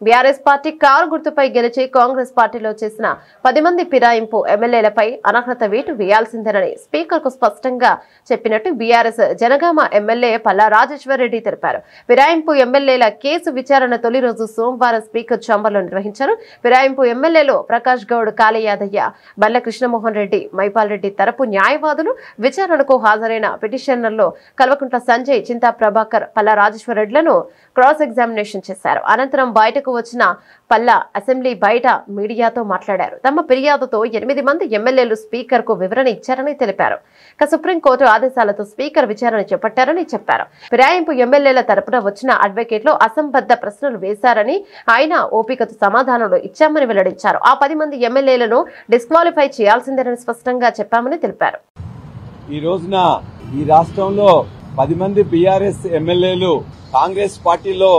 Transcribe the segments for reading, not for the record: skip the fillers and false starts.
BRS party car గుర్తుపై గెలిచి కాంగ్రెస్ పార్టీలో చేసిన 10 మంది ఫిరాయింపు ఎమ్మెల్యేలపై అనర్హత వేటు వేయాల్సిందేనని స్పీకర్ కు స్పష్టంగా చెప్పినట్టు బీఆర్ఎస్ జనగామ ఎమ్మెల్యే పల్లా రాజేశ్వర్ రెడ్డి తెలిపారు. ఫిరాయింపు ఎమ్మెల్యేల కేసు విచారణ తొలి రోజు సోమవారం స్పీకర్ ఛాంబర్లో నిర్వహించారు. ఫిరాయింపు ఎమ్మెల్యేలు ప్రకాష్ గౌడ్, కాళీ యాదయ్య, బల్ల కృష్ణమోహన్ రెడ్డి, మైపాల్ రెడ్డి తరపు న్యాయవాదులు విచారణకు హాజరైన పిటిషనర్లో కల్వకుంట్ల సంజయ్, చింతా ప్రభాకర్, పల్లా రాజేశ్వర్ రెడ్డిలను క్రాస్ ఎగ్జామినేషన్ చేశారు. అనంతరం బయటకు వచ్చిన పల్లా అసెంబ్లీ బయట మీడియాతో మాట్లాడారు. తమ ఫిర్యాదుతో 8 మంది ఎమ్మెల్యేలు స్పీకర్ కు వివరణ ఇచ్చారని తెలిపారు. సుప్రీంకోర్టు ఆదేశాలతో స్పీకర్ విచారణ చేపట్టారని చెప్పారు. ఫిరాయింపు ఎమ్మెల్యేల తరపున వచ్చిన అడ్వకేట్లు అసంబద్ధ ప్రశ్నలు వేశారని, ఆయన ఓపికతో సమాధానాలు ఇచ్చామని వెల్లడించారు. ఆ 10 మంది ఎమ్మెల్యేలను డిస్క్వాలిఫై చేయాల్సిందేనని స్పష్టంగా చెప్పామని తెలిపారు. ఈ రోజున ఈ రాష్ట్రంలో 10 మంది బీఆర్ఎస్ ఎమ్మెల్యేలు కాంగ్రెస్ పార్టీలో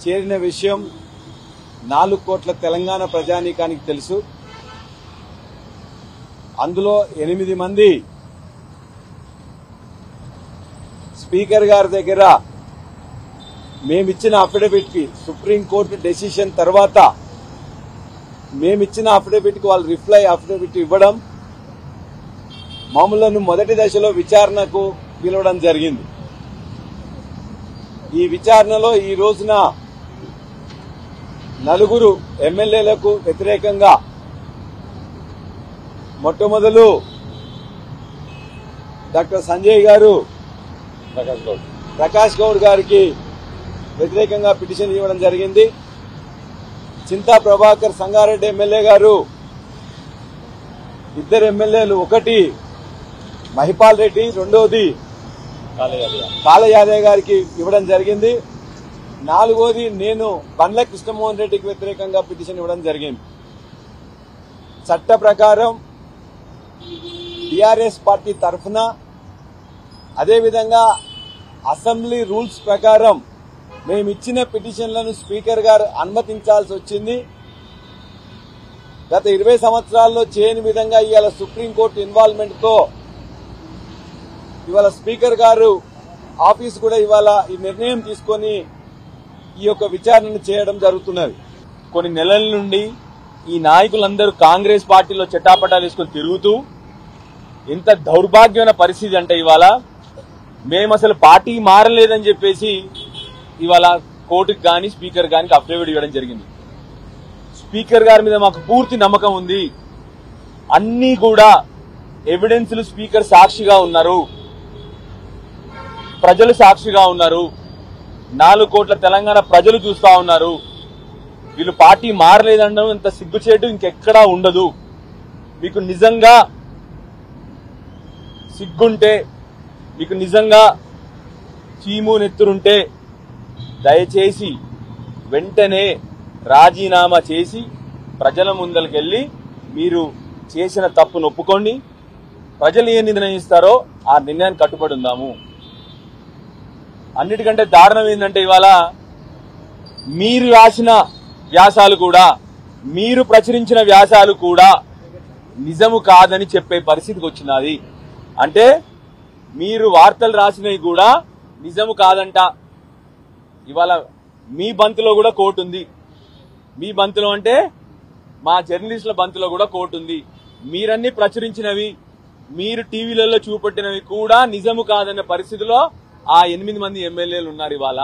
చేరిన విషయం 4 కోట్ల తెలంగాణ ప్రజానీకానికి తెలుసు. అందులో 8 మంది స్పీకర్ గారి దగ్గర మేమిచ్చిన అఫిడవిట్ కి సుప్రీంకోర్టు డెసిషన్ తర్వాత మేమిచ్చిన అఫిడవిట్ కి వాళ్ళు రిప్లై అఫిడవిట్ ఇవ్వడం, మమ్మలను మొదటి దశలో విచారణకు పిలవడం జరిగింది. ఈ విచారణలో ఈ రోజున 4 ఎమ్మెల్యేలకు వ్యతిరేకంగా మొట్టమొదలు డాక్టర్ సంజయ్ గారు, ప్రకాష్ గౌడ్ గారికి వ్యతిరేకంగా పిటిషన్ ఇవ్వడం జరిగింది. చింతా ప్రభాకర్, సంగారెడ్డి ఎమ్మెల్యే గారు, 2 ఎమ్మెల్యేలు, ఒకటి మహిపాల్ రెడ్డి, రెండోది కాళీ యాదయ్య గారికి ఇవ్వడం జరిగింది. 4వది నేను బండ్ల కృష్ణమోహన్ రెడ్డికి వ్యతిరేకంగా పిటిషన్ ఇవ్వడం జరిగింది. చట్ట ప్రకారం టీఆర్ఎస్ పార్టీ తరఫున, అదేవిధంగా అసెంబ్లీ రూల్స్ ప్రకారం మేమిచ్చిన పిటిషన్లను స్పీకర్ గారు అనుమతించాల్సి వచ్చింది. గత 20 సంవత్సరాల్లో చేయని విధంగా ఇవాళ సుప్రీంకోర్టు ఇన్వాల్వ్మెంట్ తో ఇవాళ స్పీకర్ గారు ఆఫీస్ కూడా ఇవాళ ఈ నిర్ణయం తీసుకుని ఈ యొక్క విచారణను చేయడం జరుగుతున్నది. కొన్ని నెలల నుండి ఈ నాయకులందరూ కాంగ్రెస్ పార్టీలో చెట్టాపటాలు వేసుకుని తిరుగుతూ ఎంత దౌర్భాగ్యమైన పరిస్థితి అంటే ఇవాళ మేము అసలు పార్టీ మారలేదని చెప్పేసి ఇవాళ కోర్టుకు గాని స్పీకర్ గారికి అఫిడవిట్ ఇవ్వడం జరిగింది. స్పీకర్ గారి మీద మాకు పూర్తి నమ్మకం ఉంది. అన్ని కూడా ఎవిడెన్స్లు స్పీకర్ సాక్షిగా ఉన్నారు, ప్రజలు సాక్షిగా ఉన్నారు, 4 కోట్ల తెలంగాణ ప్రజలు చూస్తా ఉన్నారు. వీళ్ళు పార్టీ మారలేదనడం ఇంత సిగ్గుచేటు ఇంకెక్కడా ఉండదు. మీకు నిజంగా సిగ్గుంటే, మీకు నిజంగా చీము నెత్తురుంటే దయచేసి వెంటనే రాజీనామా చేసి ప్రజల ముందరికెళ్లి మీరు చేసిన తప్పును ఒప్పుకోండి. ప్రజలు ఏ నిర్ణయిస్తారో ఆ నిర్ణయాన్ని కట్టుబడి ఉందాము. అన్నిటికంటే దారుణం ఏంటంటే ఇవాళ మీరు రాసిన వ్యాసాలు కూడా, మీరు ప్రచురించిన వ్యాసాలు కూడా నిజము కాదని చెప్పే పరిస్థితికి వచ్చినది. అంటే మీరు వార్తలు రాసినవి కూడా నిజము కాదంట. ఇవాళ మీ బంతిలో కూడా కోర్టు ఉంది. మీ బంతిలో అంటే మా జర్నలిస్టుల బంతిలో కూడా కోర్టు ఉంది. మీరన్నీ ప్రచురించినవి, మీరు టీవీలలో చూపెట్టినవి కూడా నిజము కాదన్న పరిస్థితిలో ఆ 8 మంది ఎమ్మెల్యేలు ఉన్నారు ఇవాళ.